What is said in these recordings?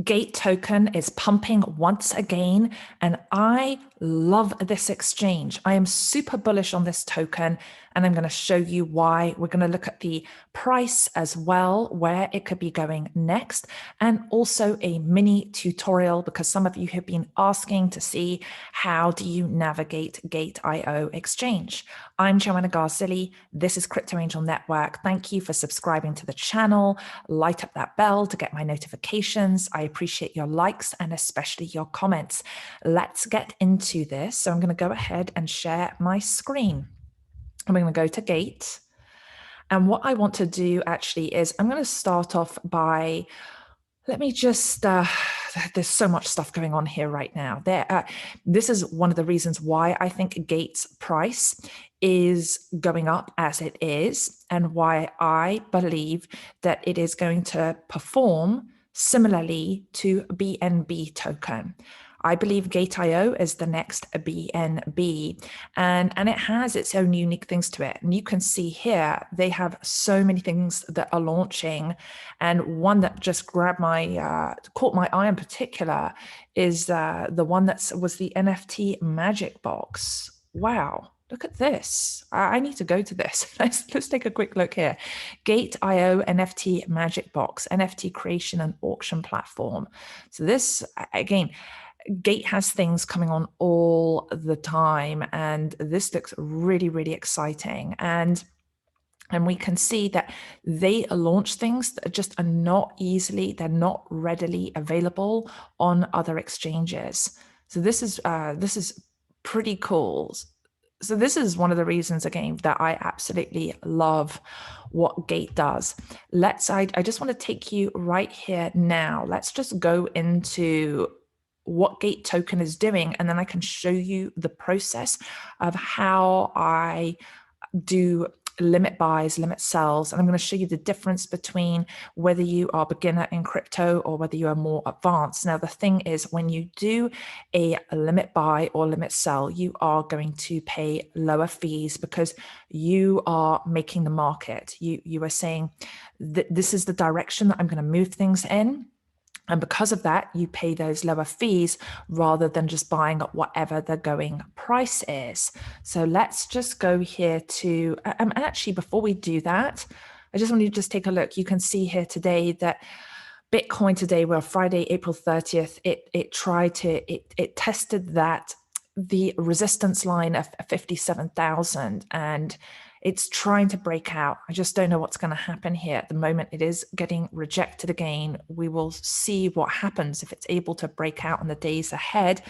Gate token is pumping once again, and I love this exchange. I am super bullish on this token, and I'm going to show you why. We're going to look at the price as well, where it could be going next, and also a mini tutorial because some of you have been asking to see how do you navigate Gate.io exchange. I'm Joanna Garzilli. This is Crypto Angel Network. Thank you for subscribing to the channel. Light up that bell to get my notifications. I appreciate your likes and especially your comments. Let's get into this. So I'm going to go ahead and share my screen. I'm going to go to Gate. And what I want to do actually is I'm going to start off by, let me just, there's so much stuff going on here right now. This is one of the reasons why I think Gate's price is going up as it is, and why I believe that it is going to perform similarly to BNB token. I believe Gate.io is the next BNB, and it has its own unique things to it. And you can see here, they have so many things that are launching. And one that just grabbed caught my eye in particular is the one that was the NFT Magic Box. Wow. Look at this. I need to go to this. Let's take a quick look here. Gate.io NFT Magic Box, NFT creation and auction platform. So this, again, Gate has things coming on all the time, and this looks really, really exciting. And we can see that they launch things that just are not easily, they're not readily available on other exchanges. So this is pretty cool. So this is one of the reasons, again, that I absolutely love what Gate does. I just want to take you right here now. Let's just go into what Gate token is doing, and then I can show you the process of how I do limit buys, limit sells, and I'm going to show you the difference between whether you are beginner in crypto or whether you are more advanced. Now, the thing is, when you do a limit buy or limit sell, you are going to pay lower fees because you are making the market. You are saying that this is the direction that I'm going to move things in. And because of that, you pay those lower fees rather than just buying at whatever the going price is. So let's just go here to, and actually before we do that, I just want you to just take a look. You can see here today that Bitcoin today, well, Friday, April 30th, it tested that the resistance line of 57,000, and it's trying to break out. I just don't know what's going to happen here. At the moment, it is getting rejected again. We will see what happens if it's able to break out in the days ahead.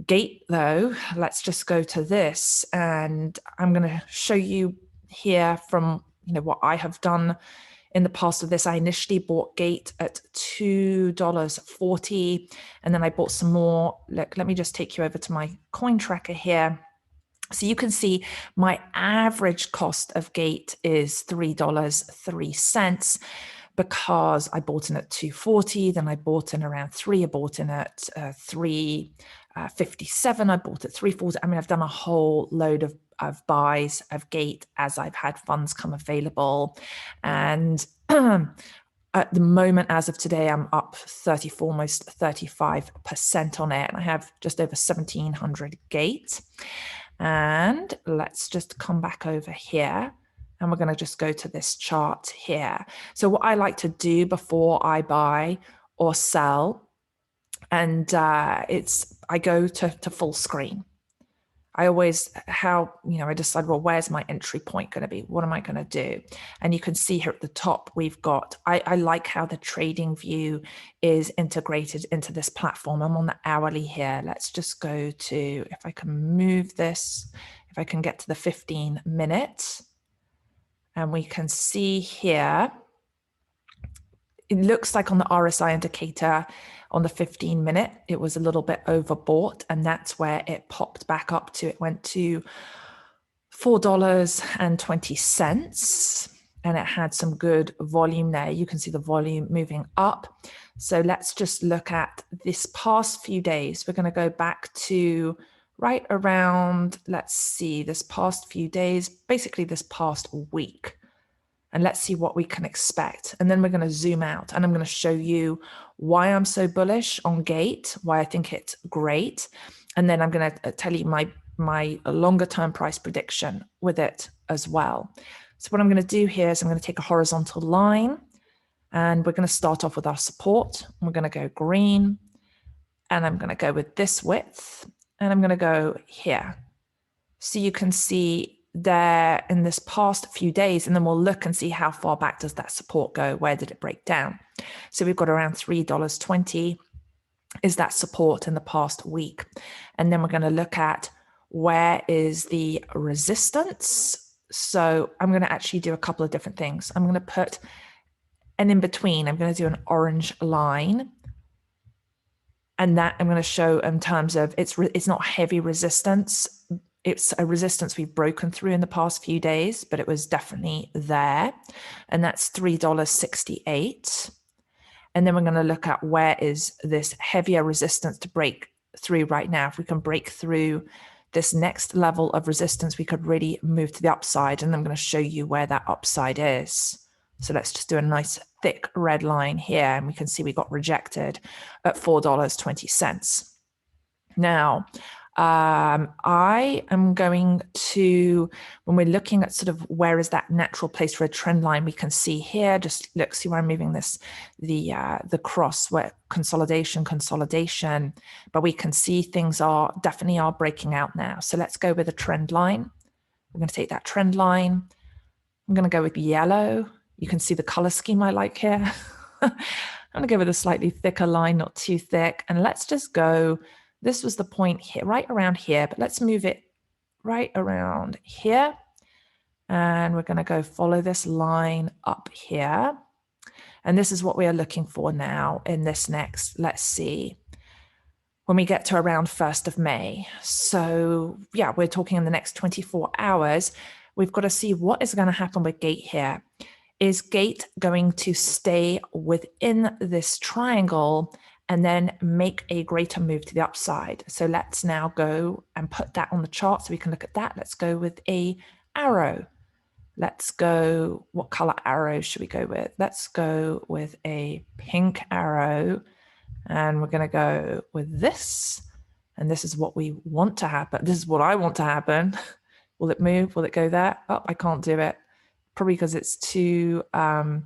Gate, though, let's just go to this, and I'm going to show you here from what I have done in the past of this. I initially bought Gate at $2.40, and then I bought some more. Look, let me just take you over to my coin tracker here. So you can see my average cost of Gate is $3.03 because I bought in at $2.40, then I bought in around $3, I bought in at $3.57, I bought at $3.40. I mean, I've done a whole load of buys of Gate as I've had funds come available. And at the moment, as of today, I'm up 34, almost 35% on it. And I have just over 1,700 Gate. And let's just come back over here, and we're going to just go to this chart here. So what I like to do before I buy or sell, and I go to full screen. I always, I decide, well, where's my entry point going to be? What am I going to do? And you can see here at the top, we've got, I like how the trading view is integrated into this platform. I'm on the hourly here. Let's just go to, if I can move this, if I can get to the 15 minutes, and we can see here, it looks like on the RSI indicator on the 15-minute, it was a little bit overbought, and that's where it popped back up to. It went to $4.20, and it had some good volume there. You can see the volume moving up. So let's just look at this past few days. We're going to go back to right around, let's see, this past few days, basically this past week. And let's see what we can expect. And then we're going to zoom out, and I'm going to show you why I'm so bullish on Gate, why I think it's great. And then I'm going to tell you my longer term price prediction with it as well. So what I'm going to do here is I'm going to take a horizontal line, and we're going to start off with our support. We're going to go green, and I'm going to go with this width, and I'm going to go here. So you can see there in this past few days, and then we'll look and see how far back does that support go, where did it break down. So we've got around $3.20 is that support in the past week. And then we're going to look at where is the resistance. So I'm going to actually do a couple of different things. I'm going to put an in between. I'm going to do an orange line. And that I'm going to show in terms of it's not heavy resistance. It's a resistance we've broken through in the past few days, but it was definitely there. And that's $3.68. And then we're going to look at where is this heavier resistance to break through right now. If we can break through this next level of resistance, we could really move to the upside. And I'm going to show you where that upside is. So let's just do a nice thick red line here. And we can see we got rejected at $4.20. Now, I am going to, when we're looking at sort of where is that natural place for a trend line, we can see here, just look, see where I'm moving this, the cross, where consolidation, but we can see things are definitely are breaking out now. So let's go with a trend line. We're going to take that trend line. I'm going to go with yellow. You can see the color scheme I like here. I'm going to go with a slightly thicker line, not too thick. And let's just go, this was the point here, right around here, but let's move it right around here. And we're going to go follow this line up here. And this is what we are looking for now in this next, let's see, when we get to around 1st of May. So yeah, we're talking in the next 24 hours. We've got to see what is going to happen with Gate here. Is Gate going to stay within this triangle and then make a greater move to the upside? So let's now go and put that on the chart so we can look at that. Let's go with a arrow. Let's go, what color arrow should we go with? Let's go with a pink arrow. And we're going to go with this. And this is what we want to happen. This is what I want to happen. Will it move? Will it go there? Oh, I can't do it. Probably because it's too, there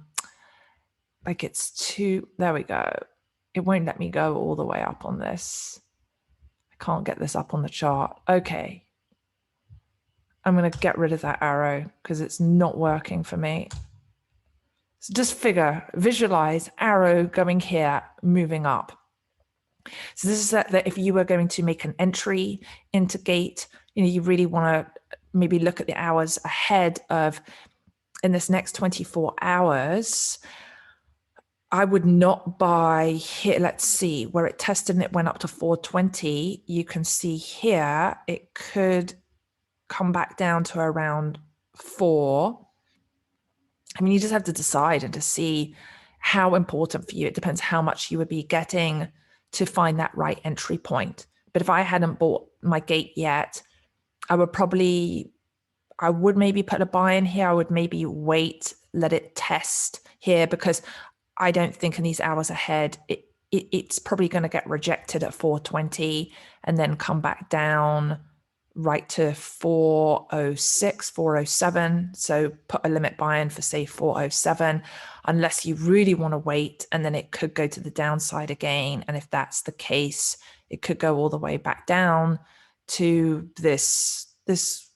we go. It won't let me go all the way up on this. I can't get this up on the chart. Okay. I'm going to get rid of that arrow because it's not working for me. So just visualize arrow going here, moving up. So this is that if you were going to make an entry into Gate, you really want to maybe look at the hours ahead of, in this next 24 hours, I would not buy here. Let's see where it tested and it went up to 420. You can see here, it could come back down to around 4. I mean, you just have to decide and to see how important for you. It depends how much you would be getting to find that right entry point. But if I hadn't bought my Gate yet, I would maybe put a buy in here. I would maybe wait, let it test here, because I don't think in these hours ahead, it's probably going to get rejected at 420 and then come back down right to 406, 407. So put a limit buy in for say 407, unless you really want to wait, and then it could go to the downside again. And if that's the case, it could go all the way back down to this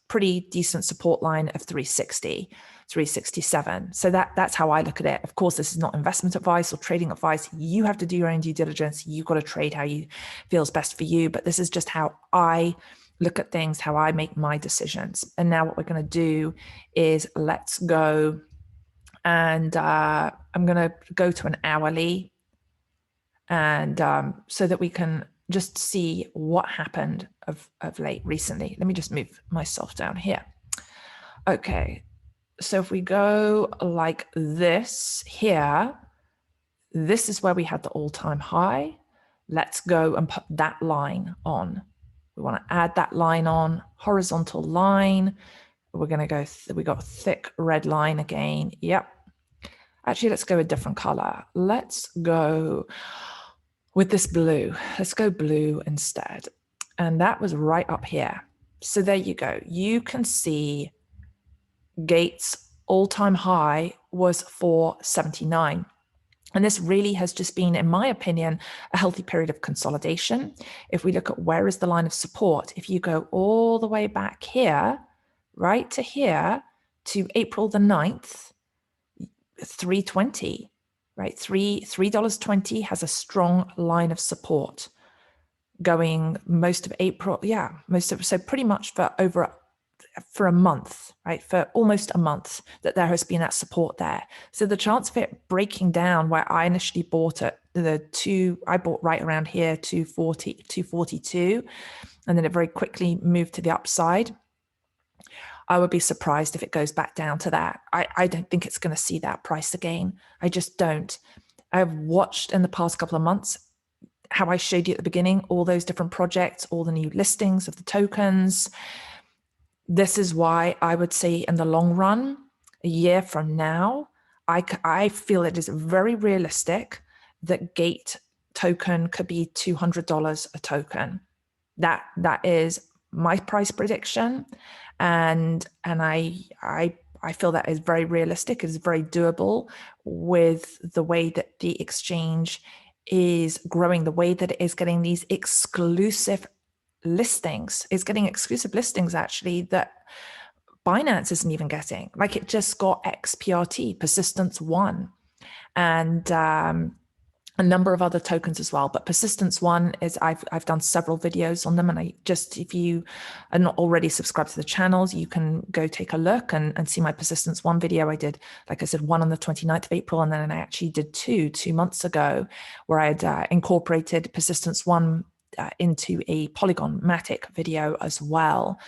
pretty decent support line of 360, 367. So that's how I look at it. Of course, this is not investment advice or trading advice. You have to do your own due diligence. You've got to trade how you feels best for you. But this is just how I look at things, how I make my decisions. And now what we're going to do is let's go, and I'm going to go to an hourly, and so that we can just see what happened of late recently. Let me just move myself down here. Okay, so if we go like this here, this is where we had the all-time high. Let's go and put that line on. We want to add that line on, horizontal line. We're going to go, we got thick red line again. Yep. Actually, let's go a different color. Let's go with this blue. Let's go blue instead. And that was right up here. So there you go. You can see Gates' all-time high was 479. And this really has just been, in my opinion, a healthy period of consolidation. If we look at where is the line of support, if you go all the way back here, right to here, to April the 9th, 320, right? $3.20 has a strong line of support going most of April. Yeah, so pretty much for a month, right? For almost a month that there has been that support there. So the chance of it breaking down where I initially bought it, I bought right around here, 240, 242, and then it very quickly moved to the upside. I would be surprised if it goes back down to that. I don't think it's going to see that price again. I just don't. I've watched in the past couple of months how I showed you at the beginning, all those different projects, all the new listings of the tokens. This is why I would say in the long run, a year from now, I feel it is very realistic that Gate token could be $200 a token. That is my price prediction, and I feel that is very realistic. It is very doable with the way that the exchange is growing, the way that it is getting these exclusive listings. It's getting exclusive listings actually that Binance isn't even getting. Like it just got XPRT, Persistence One, and a number of other tokens as well. But Persistence One is, I've done several videos on them, and if you are not already subscribed to the channels, you can go take a look and see my Persistence One video. I did, like I said, one on the 29th of April, and then I actually did two months ago, where I had incorporated Persistence One into a Polygon Matic video as well.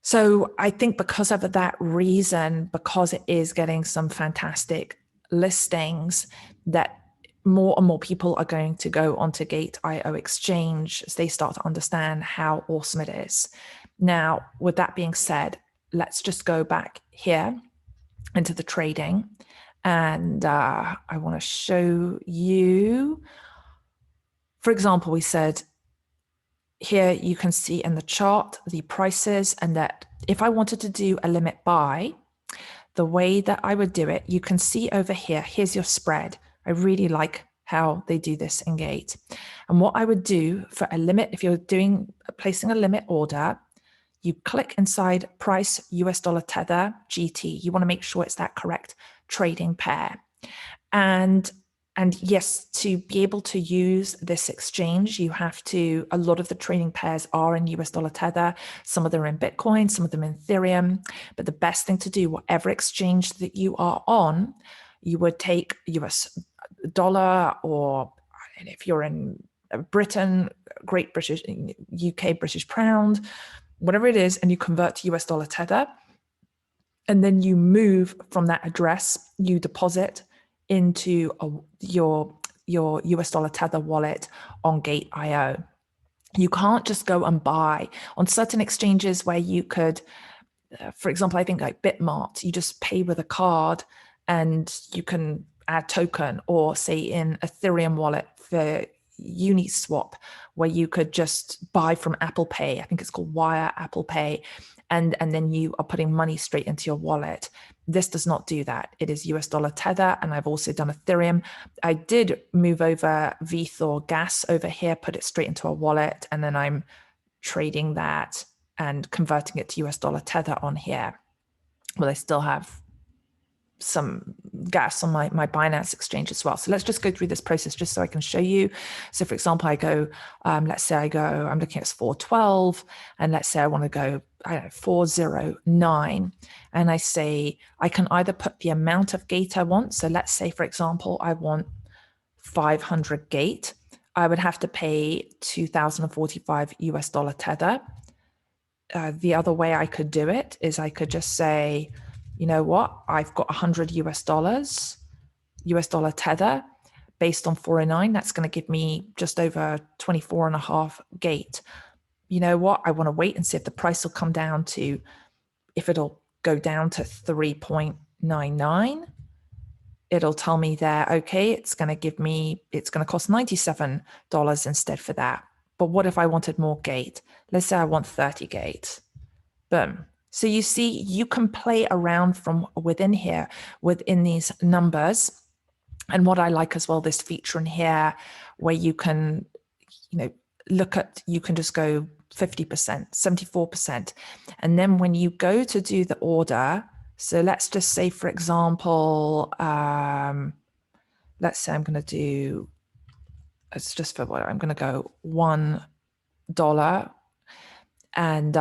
So I think because of that reason, because it is getting some fantastic listings, that more and more people are going to go onto Gate.io exchange as they start to understand how awesome it is. Now, with that being said, let's just go back here into the trading. And I want to show you, for example, we said, here you can see in the chart the prices, and that if I wanted to do a limit buy, the way that I would do it, you can see over here, here's your spread. I really like how they do this in Gate. And what I would do for a limit, if you're placing a limit order, you click inside price US dollar tether GT. You want to make sure it's that correct trading pair. And yes, to be able to use this exchange, you have to, a lot of the trading pairs are in US dollar tether. Some of them are in Bitcoin, some of them in Ethereum. But the best thing to do, whatever exchange that you are on, you would take US dollar, or if you're in Britain, Great British, UK British pound, whatever it is, and you convert to US dollar tether. And then you move from that address, you deposit into your US dollar tether wallet on Gate.io. You can't just go and buy on certain exchanges where you could, for example, I think like Bitmart, you just pay with a card and you can add token, or say in Ethereum wallet for Uniswap, where you could just buy from Apple Pay. I think it's called Wire Apple Pay. And then you are putting money straight into your wallet. This does not do that. It is US dollar tether, and I've also done Ethereum. I did move over VETH or gas over here, put it straight into a wallet, and then I'm trading that and converting it to US dollar tether on here. Well, I still have some gas on my Binance exchange as well. So let's just go through this process just so I can show you. So for example, I go, let's say I'm looking at 412, and let's say I want to go, 409. And I say, I can either put the amount of Gate I want. So let's say, for example, I want 500 Gate. I would have to pay 2,045 US dollar tether. The other way I could do it is I could just say, you know what, I've got 100 US dollar tether based on 409. That's going to give me just over 24 and a half Gate. You know what, I want to wait and see if the price will come down to, if it'll go down to 3.99. it'll tell me there, okay, it's going to cost $97 instead for that. But what if I wanted more gate? Let's say I want 30 gate. Boom. So you see, you can play around from within here, within these numbers. And what I like as well, this feature in here where you can, you can just go 50%, 74%. And then when you go to do the order, so let's just say, for example, let's say I'm going to do, it's just for what I'm going to go $1. And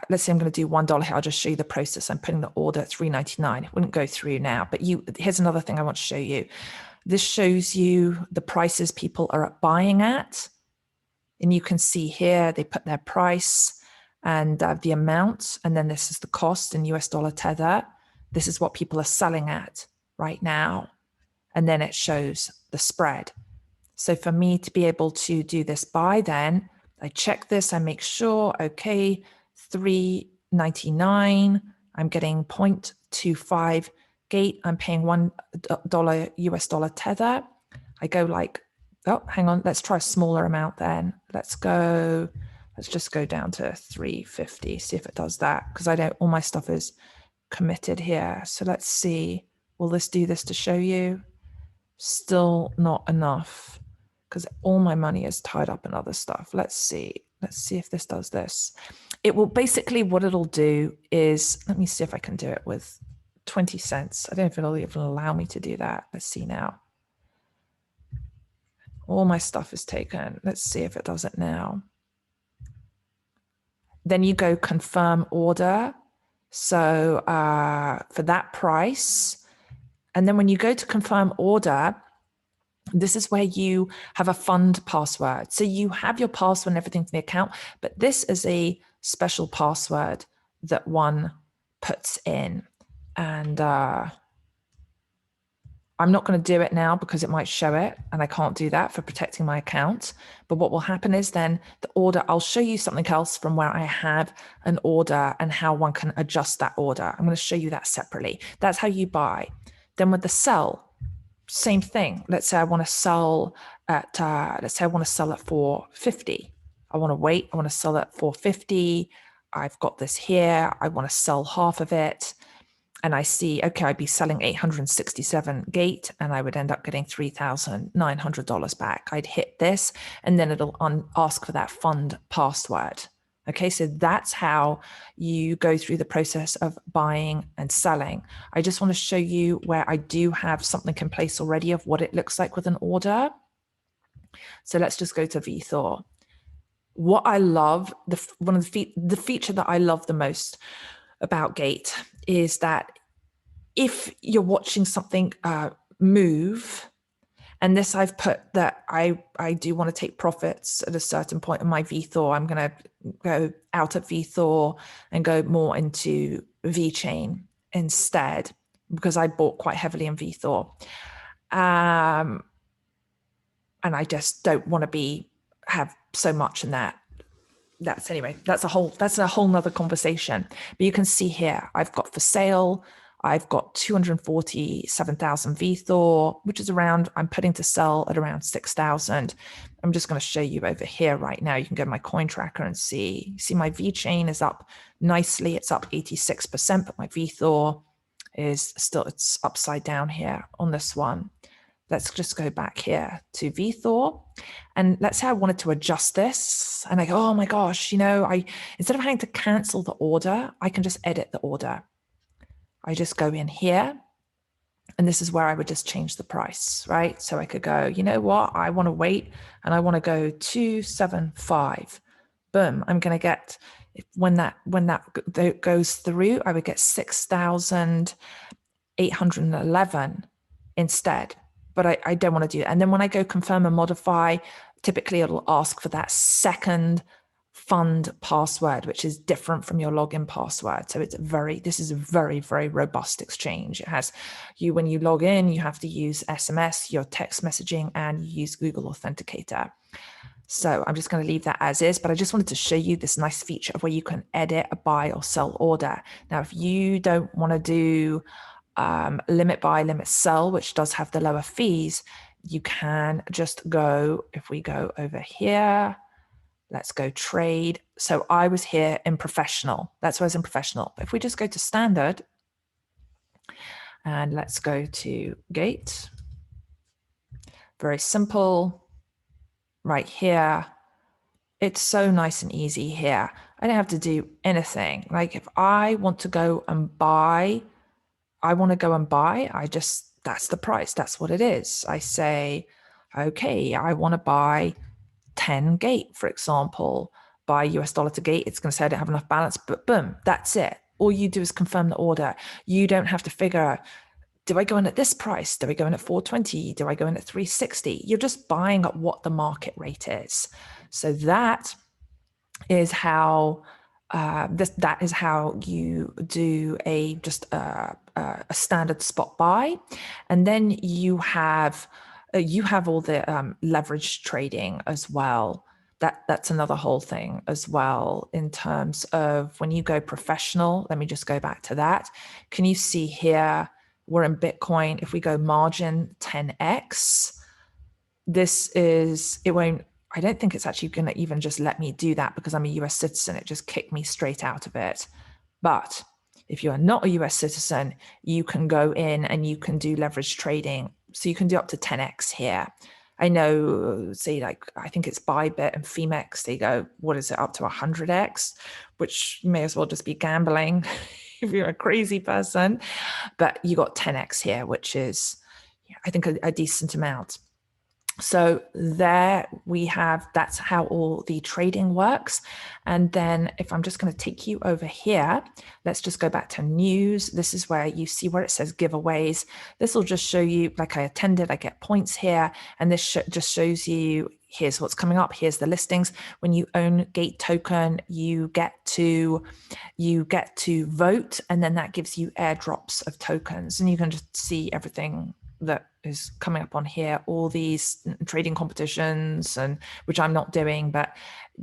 let's say I'm going to do $1 here. I'll just show you the process. I'm putting the order at $3.99. It wouldn't go through now, but here's another thing I want to show you. This shows you the prices people are buying at. And you can see here, they put their price and the amount, and then this is the cost in US dollar tether. This is what people are selling at right now. And then it shows the spread. So for me to be able to do this buy, then I check this, I make sure, okay, $3.99, I'm getting 0.25 gate, I'm paying $1 US dollar tether. I go like, oh, hang on, let's try a smaller amount then. Let's just go down to 350, see if it does that, because all my stuff is committed here. So let's see, will this do this to show you? Still not enough, because all my money is tied up in other stuff. Let's see if this does this. It will basically, what it'll do is, let me see if I can do it with 20 cents. I don't know if it'll even allow me to do that. Let's see now. All my stuff is taken. Let's see if it does it now. Then you go confirm order. So for that price, and then when you go to confirm order, this is where you have a fund password. So you have your password and everything for the account, but this is a special password that one puts in. And I'm not going to do it now because it might show it, and I can't do that for protecting my account. But what will happen is then the order, I'll show you something else from where I have an order and how one can adjust that order. I'm going to show you that separately. That's how you buy. Then with the sell, same thing. Let's say I want to sell at, $4.50. I want to wait. I want to sell at $4.50. I've got this here. I want to sell half of it. And I see, okay, I'd be selling 867 gate and I would end up getting $3,900 back. I'd hit this and then it'll ask for that fund password. Okay, so that's how you go through the process of buying and selling. I just want to show you where I do have something in place already of what it looks like with an order. So let's just go to VThor. What I love, the feature that I love the most about Gate is that if you're watching something move, and this I've put that I do want to take profits at a certain point in my VThor. I'm going to go out of VThor and go more into VeChain instead, because I bought quite heavily in VThor. And I just don't want to have so much in that. That's a whole nother conversation. But you can see here, I've got for sale, I've got 247,000 VThor, which is around, I'm putting to sell at around 6,000. I'm just going to show you over here right now. You can go to my coin tracker and see my VeChain is up nicely. It's up 86%, but my VThor is still, it's upside down here on this one. Let's just go back here to VThor. And let's say I wanted to adjust this. And I go, oh my gosh, instead of having to cancel the order, I can just edit the order. I just go in here. And this is where I would just change the price, right? So I could go, you know what? I want to wait and I want to go 275. Boom. I'm going to get, when that goes through, I would get 6,811 instead. But I don't want to do it. And then when I go confirm and modify, typically it'll ask for that second fund password, which is different from your login password. So this is a very, very robust exchange. It has when you log in, you have to use SMS, your text messaging, and you use Google Authenticator. So I'm just going to leave that as is, but I just wanted to show you this nice feature of where you can edit a buy or sell order. Now, if you don't want to do limit buy, limit sell, which does have the lower fees, you can just go, if we go over here, let's go trade. So I was here in professional. That's why I was in professional. If we just go to standard and let's go to gate, very simple right here. It's so nice and easy here. I don't have to do anything. Like if I want to go and buy, that's the price. That's what it is. I say, okay, I want to buy 10 gate, for example, buy US dollar to gate. It's going to say I don't have enough balance, but boom, that's it. All you do is confirm the order. You don't have to figure, do I go in at this price? Do I go in at 420? Do I go in at 360? You're just buying at what the market rate is. So that is how that is how you do a standard spot buy, and then you have all the leverage trading as well. That's another whole thing as well in terms of when you go professional. Let me just go back to that. Can you see here? We're in Bitcoin. If we go margin 10x, this is, it won't, I don't think it's actually going to even just let me do that because I'm a US citizen. It just kicked me straight out of it. But if you are not a US citizen, you can go in and you can do leverage trading. So you can do up to 10x here. I know, say like, I think it's Bybit and Femex, they go, what is it, up to 100x, which may as well just be gambling if you're a crazy person. But you got 10x here, which is, I think, a decent amount. So there we have, that's how all the trading works. And then if I'm just going to take you over here, let's just go back to news. This is where you see where it says giveaways. This will just show you, like I attended, I get points here. And this just shows you, here's what's coming up. Here's the listings. When you own Gate token, you get to vote, and then that gives you airdrops of tokens, and you can just see everything that is coming up on here, all these trading competitions, and which I'm not doing, but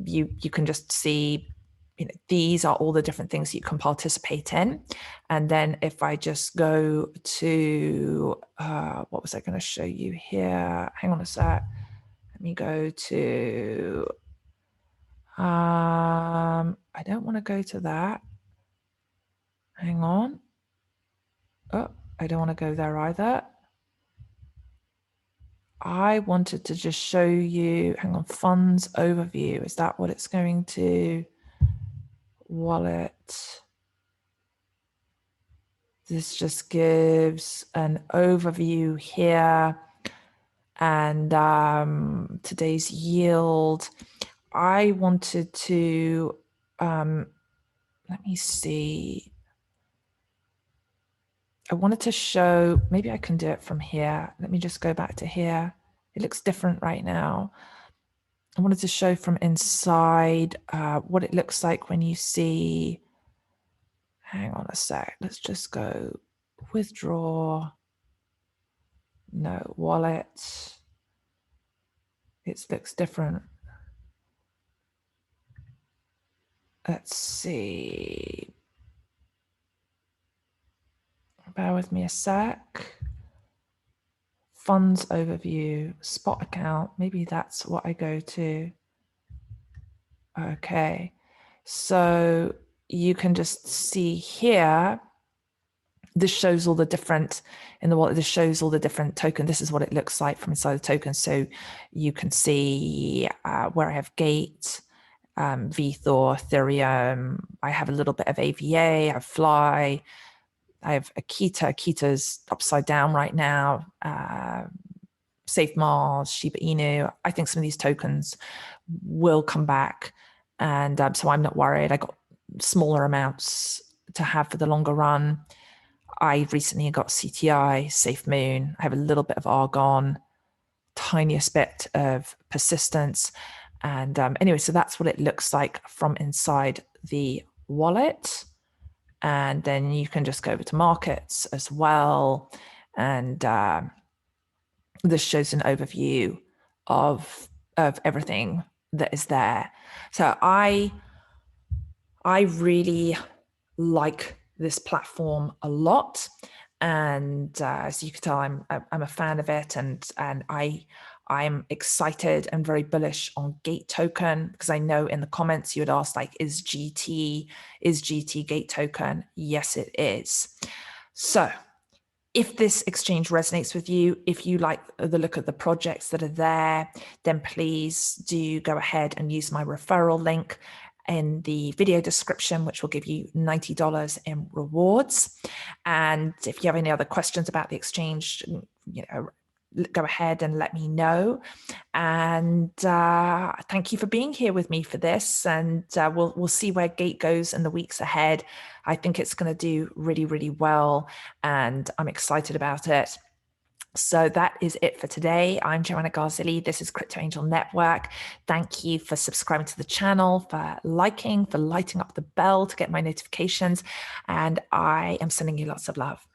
you can just see, these are all the different things you can participate in. And then if I just go to what was I going to show you here? Hang on a sec. Let me go to I don't want to go to that. Hang on. Oh, I don't want to go there either. I wanted to just show you, hang on, funds overview. Is that what it's going to? Wallet. This just gives an overview here. And today's yield. I wanted to, let me see. I wanted to show, maybe I can do it from here. Let me just go back to here. It looks different right now. I wanted to show from inside what it looks like when you see, hang on a sec. Let's just go withdraw. No, wallet. It looks different. Let's see. Bear with me a sec. Funds overview, spot account. Maybe that's what I go to. Okay. So you can just see here, this shows all the different, in the wallet, this shows all the different tokens. This is what it looks like from inside the token. So you can see where I have Gate, VThor, Ethereum. I have a little bit of AVA, I have Fly, I have Akita. Akita's upside down right now. Safe Mars, Shiba Inu. I think some of these tokens will come back. And so I'm not worried. I got smaller amounts to have for the longer run. I recently got CTI, Safe Moon. I have a little bit of Argon, tiniest bit of persistence. And anyway, so that's what it looks like from inside the wallet. And then you can just go over to markets as well. And this shows an overview of everything that is there. So I really like this platform a lot. And as you can tell, I'm a fan of it, and I'm excited and very bullish on Gate token, because I know in the comments you had asked, like, is GT Gate token? Yes, it is. So if this exchange resonates with you, if you like the look of the projects that are there, then please do go ahead and use my referral link in the video description, which will give you $90 in rewards. And if you have any other questions about the exchange, go ahead and let me know. And thank you for being here with me for this. And we'll see where Gate goes in the weeks ahead. I think it's going to do really, really well, and I'm excited about it. So that is it for today. I'm Joanna Garzilli. This is Crypto Angel Network. Thank you for subscribing to the channel, for lighting up the bell to get my notifications. And I am sending you lots of love.